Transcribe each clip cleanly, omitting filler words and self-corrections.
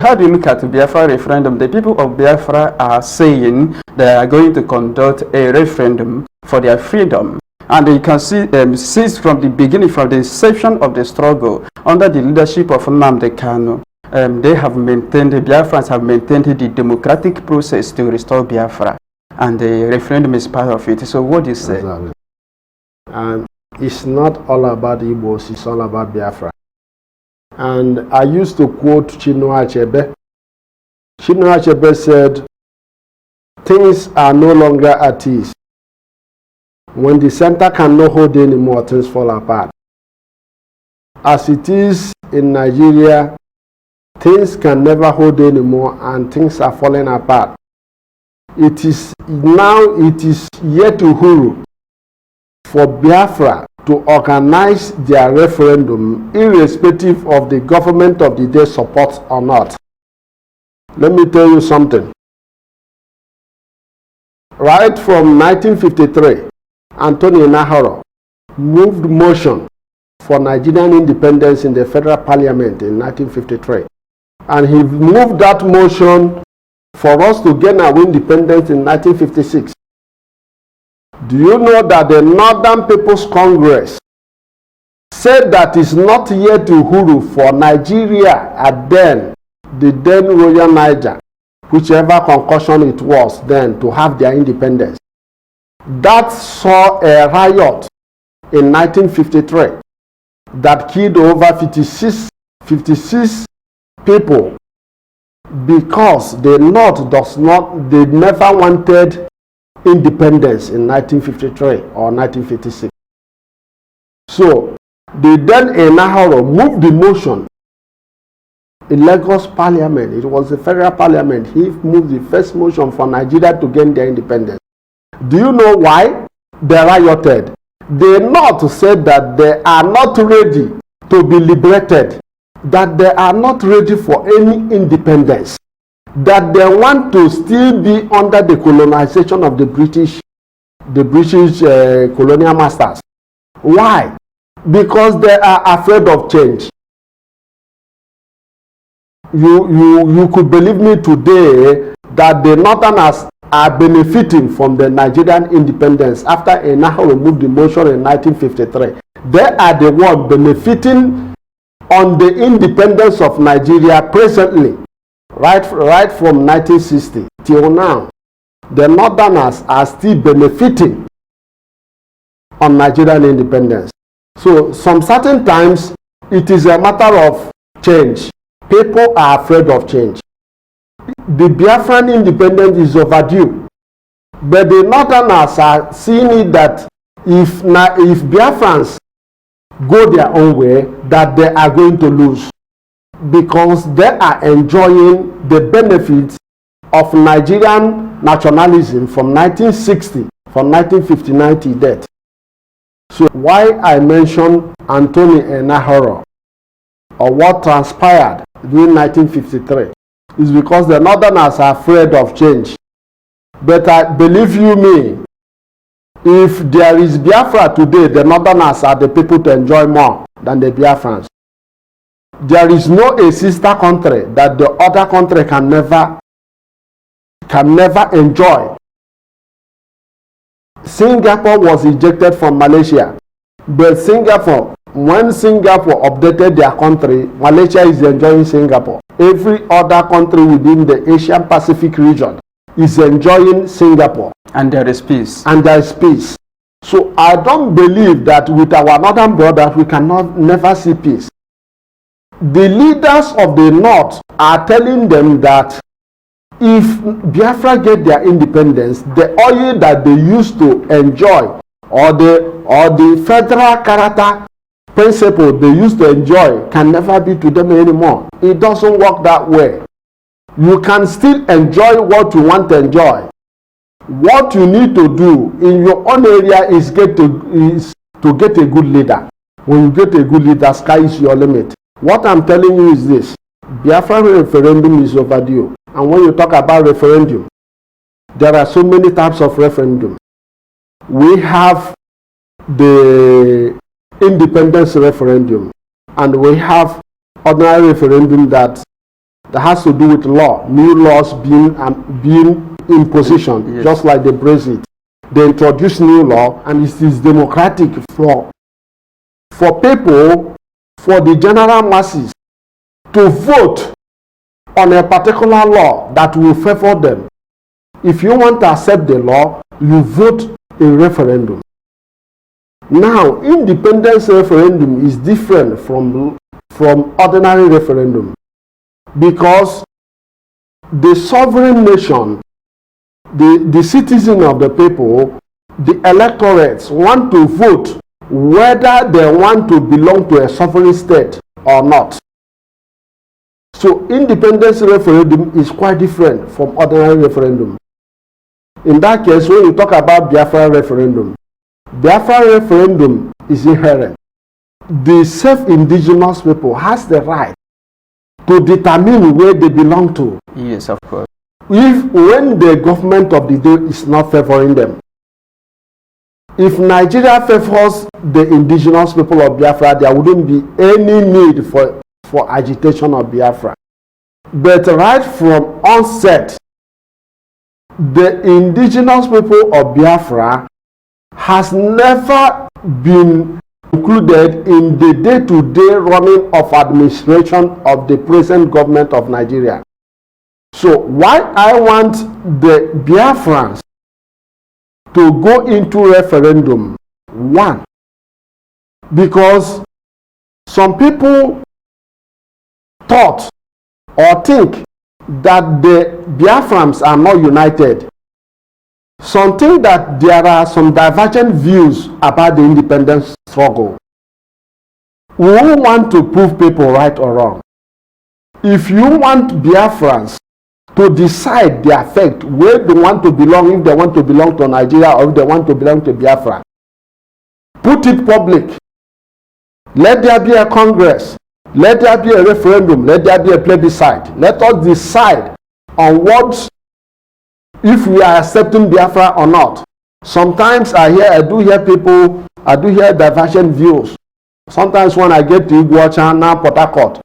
How do you look at the Biafra referendum? The people of Biafra are saying they are going to conduct a referendum for their freedom. And you can see, since from the beginning, from the inception of the struggle, under the leadership of Nnamdi Kanu, they have maintained, the Biafrans have maintained the democratic process to restore Biafra. And the referendum is part of it. So what do you say? Exactly. And it's not all about Igbos, it's all about Biafra. And I used to quote Chinua Achebe. Chinua Achebe said, things are no longer at ease. When the center cannot hold anymore, things fall apart. As it is in Nigeria, things can never hold anymore and things are falling apart. It is yet to Uhuru for Biafra to organize their referendum irrespective of the government of the day supports or not. Let me tell you something. Right from 1953, Anthony Nahoro moved motion for Nigerian independence in the federal parliament in 1953. And he moved that motion for us to gain our independence in 1956. Do you know that the Northern People's Congress said that it's not yet to Uhuru for Nigeria at the then Royal Niger, whichever concussion it was then, to have their independence. That saw a riot in 1953 that killed over 56 people because the North they never wanted independence in 1953 or 1956. So the then Enahoro moved the motion in Lagos Parliament. It was the federal parliament. He moved the first motion for Nigeria to gain their independence. Do you know why they rioted? The North said that they are not ready to be liberated, that they are not ready for any independence, that they want to still be under the colonization of the British colonial masters. Why? Because they are afraid of change. You could believe me today that the Northerners are benefiting from the Nigerian independence after Enahoro removed the motion in 1953. They are the ones benefiting on the independence of Nigeria presently. Right from 1960 till now, the Northerners are still benefiting on Nigerian independence. So some certain times it is a matter of change. People are afraid of change. The Biafran independence is overdue, but the Northerners are seeing it that if Biafrans go their own way, that they are going to lose, because they are enjoying the benefits of Nigerian nationalism from 1960, from 1959 to that. So why I mentioned Anthony Enahoro, or what transpired during 1953, is because the Northerners are afraid of change. But I believe you me, if there is Biafra today, the Northerners are the people to enjoy more than the Biafrans. There is no a sister country that the other country can never enjoy. Singapore was ejected from Malaysia, but when Singapore updated their country, Malaysia is enjoying Singapore. Every other country within the Asian Pacific region is enjoying Singapore. And there is peace. And there is peace. So I don't believe that with our northern brothers we cannot never see peace. The leaders of the North are telling them that if Biafra get their independence, the oil that they used to enjoy, or the federal character principle they used to enjoy, can never be to them anymore. It doesn't work that way. You can still enjoy what you want to enjoy. What you need to do in your own area is to get a good leader. When you get a good leader, sky is your limit. What I'm telling you is this: Biafra referendum is overdue. And when you talk about referendum, there are so many types of referendum. We have the independence referendum, and we have ordinary referendum that that has to do with law, new laws being in position, yes. just like the Brexit. They introduce new law, and it is democratic for people, for the general masses, to vote on a particular law that will favor them. If you want to accept the law, you vote a referendum. Now, independence referendum is different from ordinary referendum, because the sovereign nation, the citizen of the people, the electorates want to vote whether they want to belong to a sovereign state or not. So independence referendum is quite different from ordinary referendum. In that case, when you talk about Biafra referendum is inherent. The self-indigenous people has the right to determine where they belong to. Yes, of course. When the government of the day is not favoring them. If Nigeria favors the indigenous people of Biafra, there wouldn't be any need for agitation of Biafra. But right from onset, the indigenous people of Biafra has never been included in the day-to-day running of administration of the present government of Nigeria. So why I want the Biafrans to go into referendum? One, because some people thought or think that the Biafrans are not united. Some think that there are some divergent views about the independence struggle. We won't want to prove people right or wrong. If you want Biafrans to decide their fate, where they want to belong, if they want to belong to Nigeria or if they want to belong to Biafra, put it public. Let there be a Congress. Let there be a referendum. Let there be a plebiscite. Let us decide on what, if we are accepting Biafra or not. Sometimes I do hear divergent views. Sometimes when I get to Iguacha, now Port Harcourt,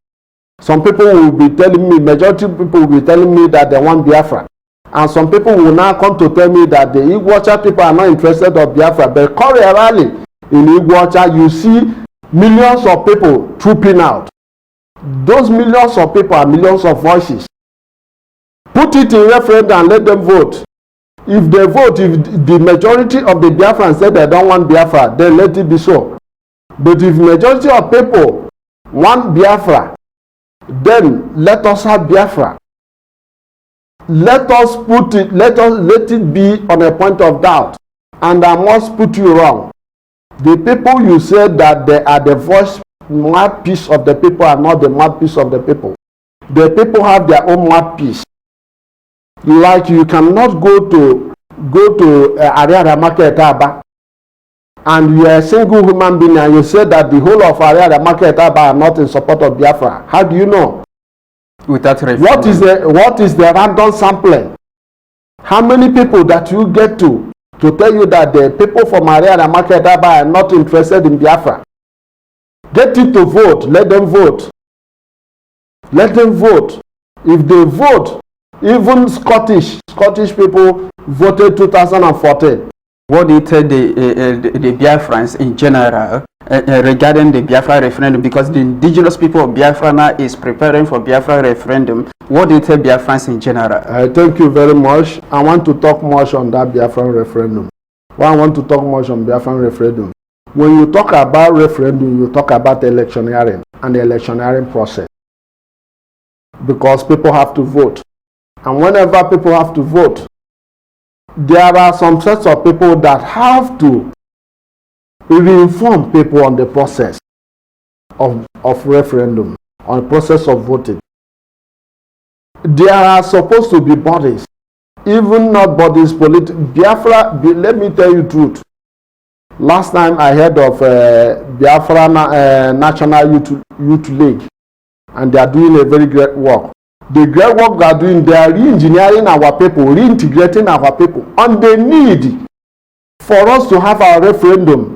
some people will be telling me, majority of people will be telling me that they want Biafra. And some people will now come to tell me that the Iguacha people are not interested in Biafra. But currently in Iguacha, you see millions of people trooping out. Those millions of people are millions of voices. Put it in referendum and let them vote. If they vote, if the majority of the Biafrans say they don't want Biafra, then let it be so. But if majority of people want Biafra, then let us have Biafra. Let it be on a point of doubt. And I must put you wrong. The people you said that they are the mouthpiece of the people are not the mouthpiece of the people. The people have their own mouthpiece. Like you cannot go to Ariara Market Aba and you are a single human being and you say that the whole of Ariara Market Aba are not in support of Biafra. How do you know? Without what is the random sampling? How many people that you get to tell you that the people from Ariara Market Aba are not interested in Biafra? Get it to vote. Let them vote. Let them vote. If they vote, even Scottish people voted 2014. What do you tell the Biafrans in general regarding the Biafra referendum? Because the indigenous people of Biafra now is preparing for Biafra referendum. What do you tell Biafrans in general? Thank you very much. I want to talk much on that Biafra referendum. Why I want to talk much on Biafra referendum? When you talk about referendum, you talk about electioneering and the electioneering process. Because people have to vote. And whenever people have to vote, there are some sets of people that have to re-inform people on the process of referendum, on the process of voting. There are supposed to be bodies, even not bodies, Biafra, let me tell you the truth. Last time I heard of Biafra National Youth League, and they are doing a very great work. The great work they are doing, they are re-engineering our people, reintegrating our people on the need for us to have our referendum,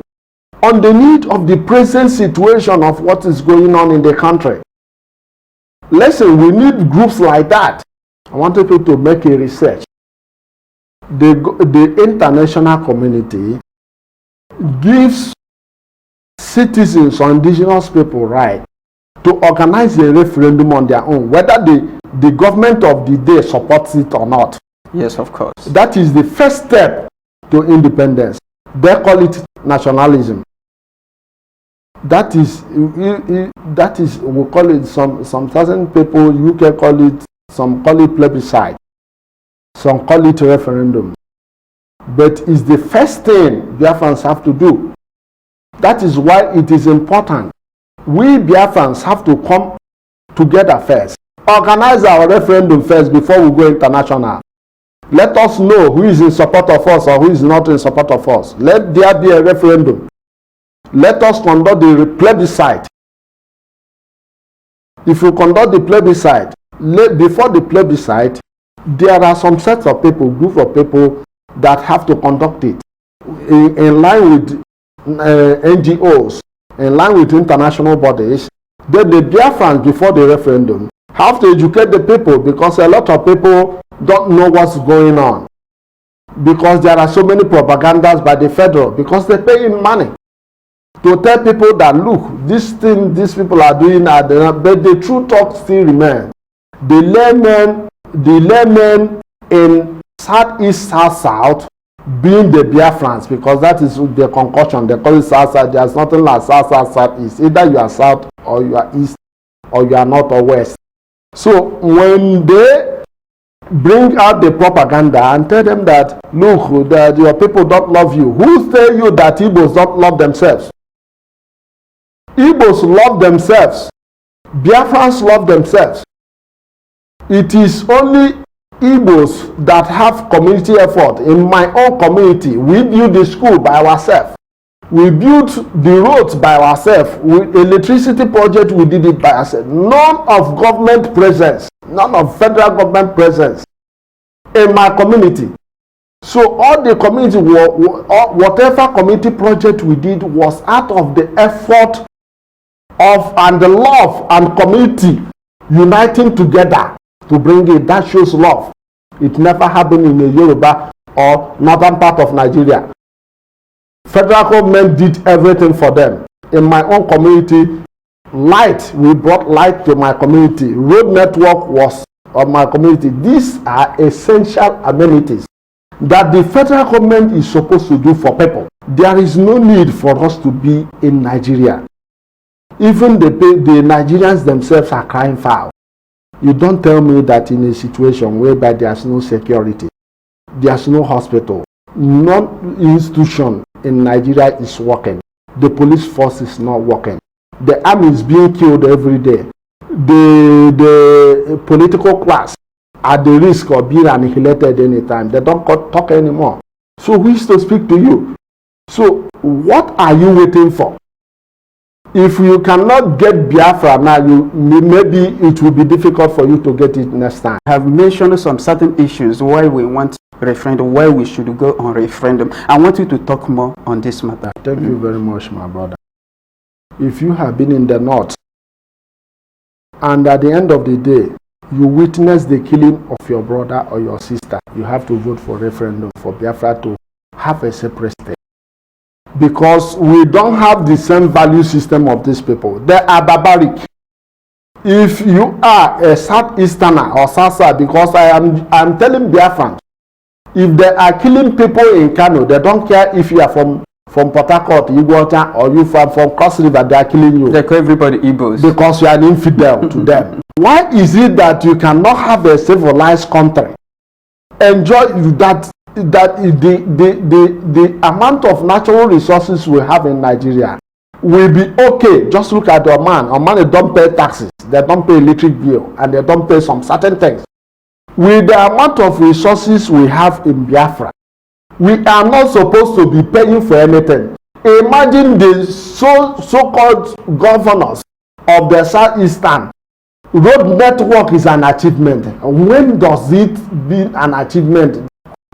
on the need of the present situation of what is going on in the country. Listen, we need groups like that. I want people to make a research. The international community gives citizens or indigenous people right to organize a referendum on their own, whether the government of the day supports it or not. Yes, of course. That is the first step to independence. They call it nationalism. That is, we call it, some thousand people, UK call it, some call it plebiscite, some call it referendum. But it's the first thing Biafrans have to do. That is why it is important. We Biafrans have to come together first. Organize our referendum first before we go international. Let us know who is in support of us or who is not in support of us. Let there be a referendum. Let us conduct the plebiscite. If you conduct the plebiscite, before the plebiscite, there are some sets of people, group of people that have to conduct it in line with NGOs, in line with international bodies. Then the Biafrans, before the referendum, have to educate the people, because a lot of people don't know what's going on, because there are so many propagandas by the federal, because they pay in money to tell people that, look, this thing these people are doing, but the true talk still remains. The laymen in Southeast, South, being the Biafrans, because that is the concoction. They call it South. There's nothing like Southeast. Either you are South or you are East, or you are North or West. So when they bring out the propaganda and tell them that, look, that your people don't love you, who tell you that Igbos don't love themselves? Igbos love themselves. Biafrans love themselves. It is only Igbos that have community effort. In my own community, we build the school by ourselves. We built the roads by ourselves. Electricity project, we did it by ourselves. None of government presence, none of federal government presence in my community. So all the community, whatever community project we did was out of the effort of and the love and community uniting together to bring it. That shows love. It never happened in the Yoruba or northern part of Nigeria. Federal government did everything for them. In my own community, we brought light to my community. Road network was of my community. These are essential amenities that the federal government is supposed to do for people. There is no need for us to be in Nigeria. Even the Nigerians themselves are crying foul. You don't tell me that in a situation whereby there's no security, there's no hospital, no institution in Nigeria is working. The police force is not working. The army is being killed every day. The political class are at the risk of being annihilated anytime. They don't talk anymore. So who is to speak to you? So what are you waiting for? If you cannot get Biafra now, maybe it will be difficult for you to get it next time. I have mentioned some certain issues why we want referendum, why we should go on referendum. I want you to talk more on this matter. Thank you very much, my brother. If you have been in the north, and at the end of the day, you witness the killing of your brother or your sister, you have to vote for referendum for Biafra to have a separate state. Because we don't have the same value system of these people. They are barbaric. If you are a Southeasterner or Sasa, because I'm telling Biafrans, if they are killing people in Kano, they don't care if you are from Port Harcourt, Igwota, or you from Cross River, they are killing you. They call everybody Igbos. Because you are an infidel to them. Why is it that you cannot have a civilized country? Enjoy that the amount of natural resources we have in Nigeria will be okay. Just look at Oman. Oman, they don't pay taxes, they don't pay electric bill, and they don't pay some certain things. With the amount of resources we have in Biafra, we are not supposed to be paying for anything. Imagine the so-called governors of the Southeastern. Road network is an achievement. When does it be an achievement?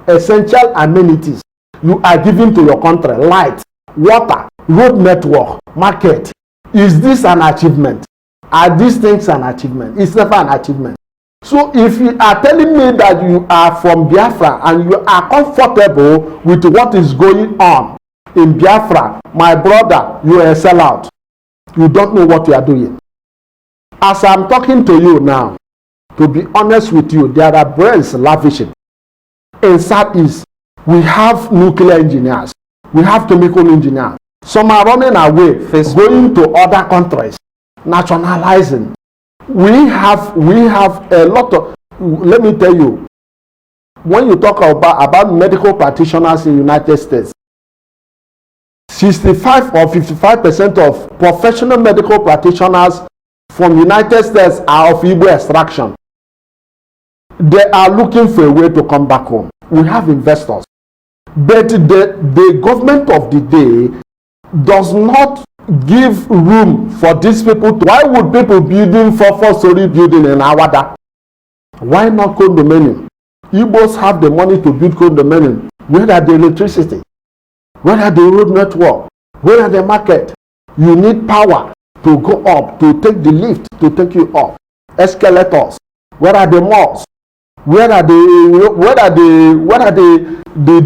Essential amenities you are giving to your country: light, water, road network, market. Is this an achievement? Are these things an achievement? It's never an achievement. So if you are telling me that you are from Biafra and you are comfortable with what is going on in Biafra, my brother, you are a sellout. You don't know what you are doing. As I'm talking to you now, to be honest with you, there are brains lavishing. In Southeast, we have nuclear engineers. We have chemical engineers. Some are running away, going to other countries, nationalizing. We have a lot of, let me tell you, when you talk about medical practitioners in the United States, 65 or 55% of professional medical practitioners from the United States are of Igbo extraction. They are looking for a way to come back home. We have investors. But the government of the day does not give room for these people. Why would people building 4-story building in Awada? Why not condominium? Igbos have the money to build condominium. Where are the electricity? Where are the road network? Where are the market? You need power to go up, to take the lift, to take you up. Escalators. Where are the malls? Where are the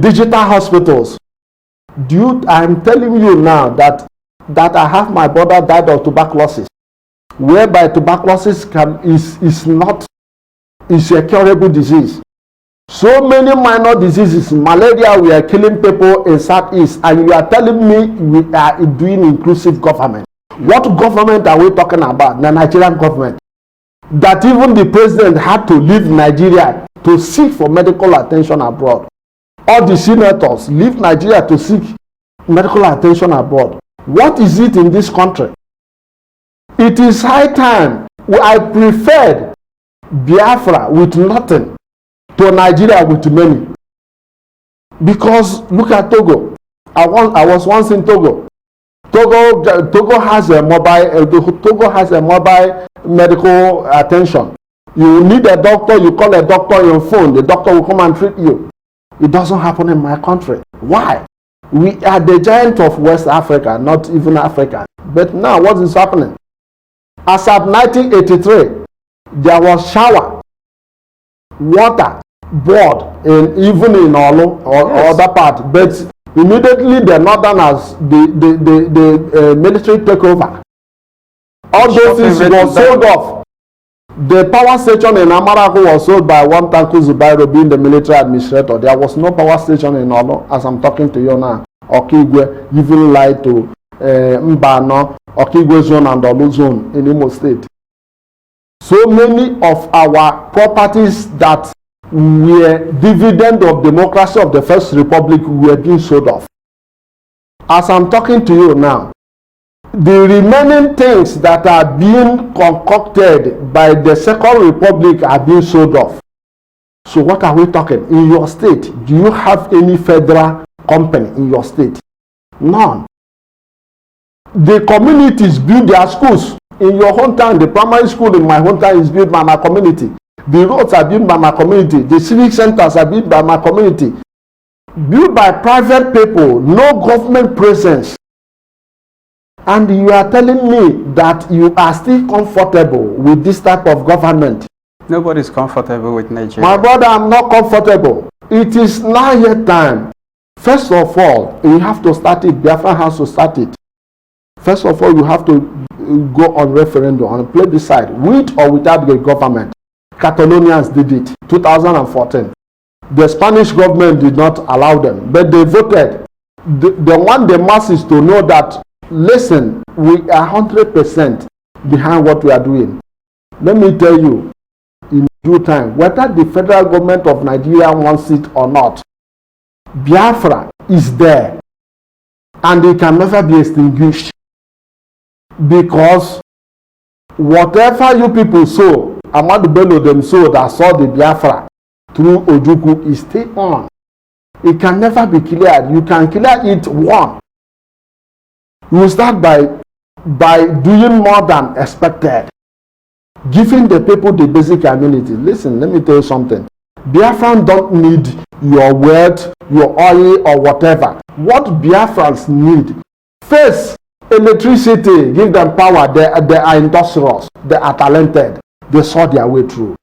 digital hospitals? Dude, I'm telling you now that I have my brother died of tuberculosis, whereby tuberculosis is not a curable disease. So many minor diseases, malaria, we are killing people in Southeast, and you are telling me we are doing inclusive government. What government are we talking about? The Nigerian government. That even the president had to leave Nigeria to seek for medical attention abroad. All the senators leave Nigeria to seek medical attention abroad. What is it in this country? It is high time. I preferred Biafra with nothing to Nigeria with many. Because look at Togo. I was once in Togo. Togo has a mobile medical attention. You need a doctor, you call a doctor on your phone, the doctor will come and treat you. It doesn't happen in my country. Why? We are the giant of West Africa, not even Africa. But now what is happening? As of 1983, there was shower, water, board, and even in Olu or other part. But immediately the northerners, the military took over. All those things were sold off. The power station in Amaraku was sold by one Tanku Zubairo being the military administrator. There was no power station in Olu as I'm talking to you now. Okigwe even lied to Mbano, Okigwe zone and Olu zone in Imo State. So many of our properties that were dividend of democracy of the First Republic were being sold off. As I'm talking to you now, the remaining things that are being concocted by the Second Republic are being sold off. So what are we talking? In your state, do you have any federal company in your state? None. The communities build their schools. In your hometown, the primary school in my hometown is built by my community. The roads are built by my community. The civic centers are built by my community. Built by private people, no government presence. And you are telling me that you are still comfortable with this type of government. Nobody is comfortable with Nigeria. My brother, I'm not comfortable. It is now yet time. First of all, you have to start it. Biafra has to start it. First of all, you have to go on referendum and play the side, with or without the government. Catalonians did it, 2014. The Spanish government did not allow them, but they voted. They want the masses to know that, listen, we are 100% behind what we are doing. Let me tell you, in due time, whether the federal government of Nigeria wants it or not, Biafra is there, and it can never be extinguished. Because whatever you people sow, Amadu Bello them sow that saw the Biafra through Ojukwu is still on. It can never be cleared. You can clear it one. You start by doing more than expected. Giving the people the basic amenity. Listen, let me tell you something. Biafrans don't need your wealth, your oil, or whatever. What Biafrans need, first, electricity, give them power. They are industrious. They are talented. They saw their way through.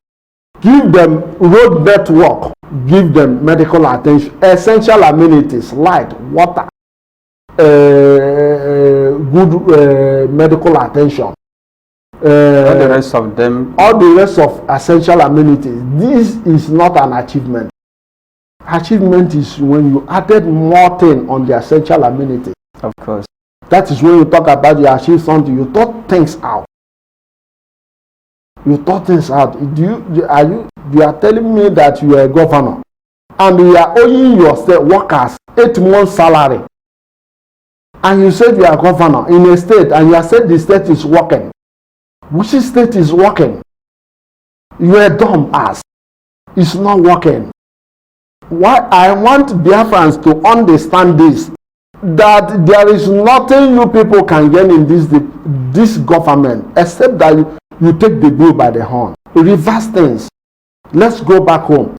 Give them road network. Give them medical attention, essential amenities, light, water, good medical attention. All the rest of them. All the rest of essential amenities. This is not an achievement. Achievement is when you added more thing on the essential amenities. Of course. That is when you talk about you achieve something. You thought things out. You thought things out. You are telling me that you are a governor and you are owing your state workers 8 months salary, and you said you are a governor in a state and you have said the state is working. Which state is working? You are dumb ass. It's not working. Why I want Biafrans to understand this, that there is nothing you people can gain in this government except that you take the bull by the horn. Reverse things. Let's go back home.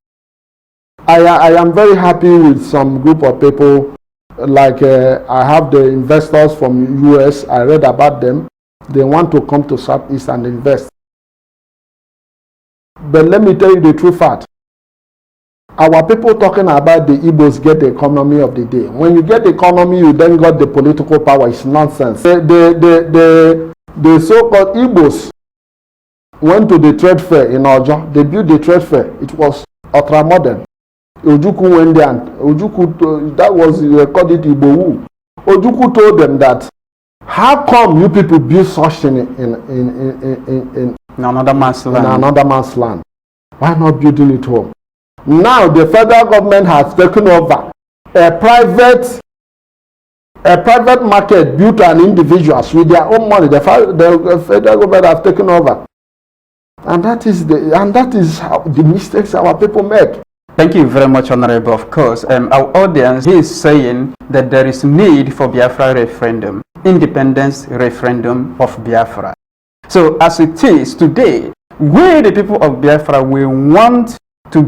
I am very happy with some group of people, like I have the investors from US. I read about them. They want to come to Southeast and invest. But let me tell you the true fact. Our people talking about the Igbos get the economy of the day. When you get the economy, you then got the political power. It's nonsense. The so-called Igbos went to the trade fair in Ojo. They built the trade fair. It was ultra modern. Ojukwu went there and Ojukwu, that was called it Igbowu. Ojukwu told them that, how come you people build such thing in another man's land? In another man's land. Why not building it home? Now the federal government has taken over a private market built on individuals with their own money. The federal government has taken over, and that is how the mistakes our people make. Thank you very much, Honorable. Of course, our audience is saying that there is need for Biafra referendum, independence referendum of Biafra. So as it is today, we the people of Biafra, we want to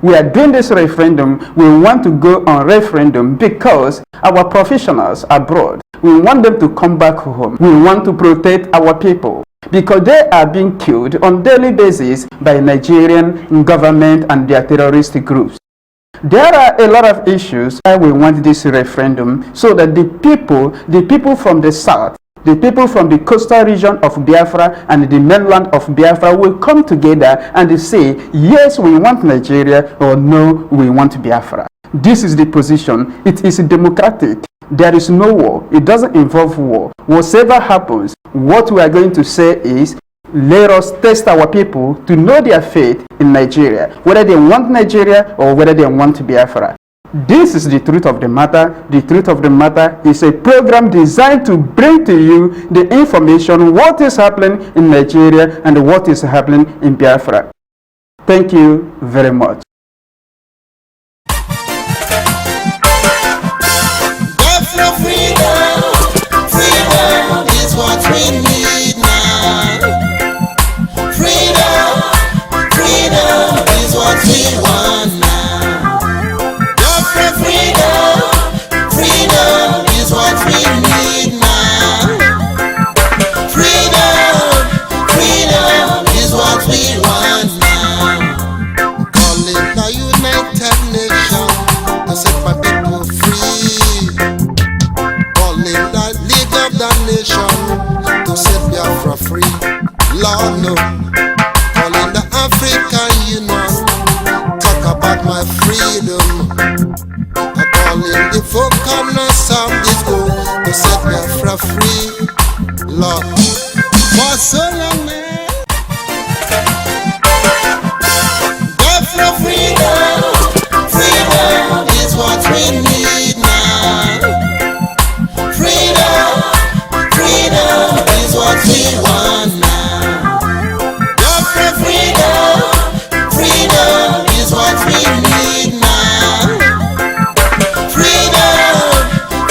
we are doing this referendum, we want to go on referendum because our professionals abroad, we want them to come back home. We want to protect our people because they are being killed on daily basis by Nigerian government and their terrorist groups. There are a lot of issues why we want this referendum, so that the people from the south, the people from the coastal region of Biafra and the mainland of Biafra will come together and say, yes, we want Nigeria, or no, we want Biafra. This is the position. It is democratic. There is no war. It doesn't involve war. Whatever happens, what we are going to say is, let us test our people to know their fate in Nigeria, whether they want Nigeria or whether they want Biafra. This is the truth of the matter. The truth of the matter is a program designed to bring to you the information, what is happening in Nigeria and what is happening in Biafra. Thank you very much. Biafra freedom, freedom is what we need now. Freedom, freedom is what we want now. Freedom is what we need now. Freedom is what we want now. Calling the United Nations to set my people free. Calling the League of the Nations to set Biafra free. Lord no. Calling the African Union, talk about my freedom. Calling the four corners of this world to set Biafra free, Lord, for so long now. Biafra freedom, freedom is what we need now. Freedom, freedom is what we want now. Biafra freedom, freedom is what we need now.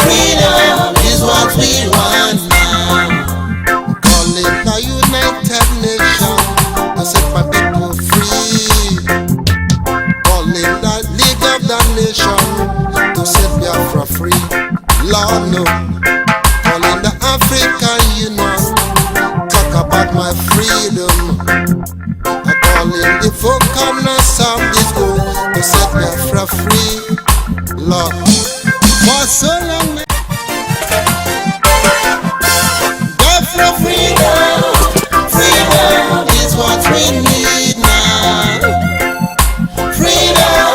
Freedom is what we want now. Calling the United Biafra free, Lord. For so long, Biafra freedom, freedom is what we need now. Freedom,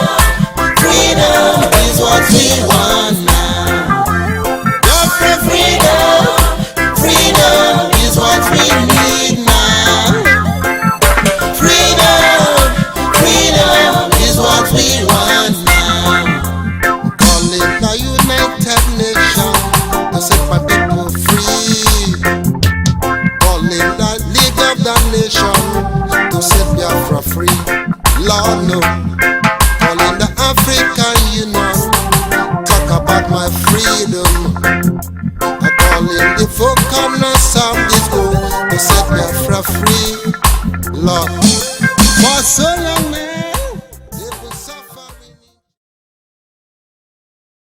freedom is what we want now. Biafra freedom, freedom is what we need now. Freedom, freedom is what we want now. Calling the United Nations to set my people free. Calling the League of the Nations to set Biafra free. Lord no. Calling the African Union, talk about my freedom. I calling the folk on the south is going.